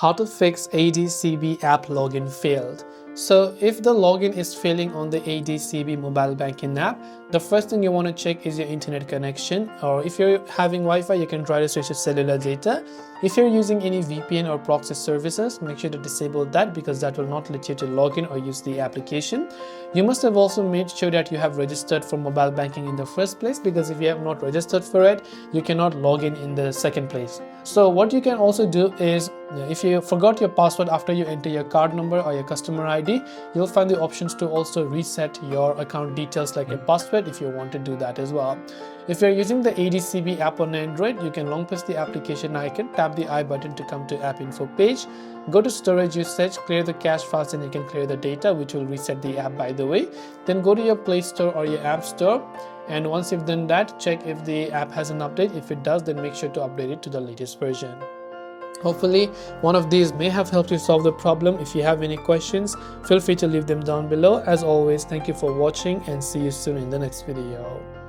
How to fix ADCB app login failed. So if the login is failing on the ADCB mobile banking app, the first thing you want to check is your internet connection, or if you're having Wi-Fi, you can try to switch to cellular data. If you're using any VPN or proxy services, make sure to disable that because that will not let you to log in or use the application. You must have also made sure that you have registered for mobile banking in the first place, because if you have not registered for it, you cannot log in the second place. So what you can also do is, if you forgot your password after you enter your card number or your customer ID, you'll find the options to also reset your account details like your password if you want to do that as well. If you're using the ADCB app on Android, you can long press the application icon, tap the I button to come to app info page, go to storage usage, clear the cache files, and you can clear the data, which will reset the app, by the way. Then go to your Play Store or your App Store, and once you've done that, check if the app has an update. If it does, then make sure to update it to the latest version. Hopefully one of these may have helped you solve the problem. If you have any questions, feel free to leave them down below. As always, thank you for watching and see you soon in the next video.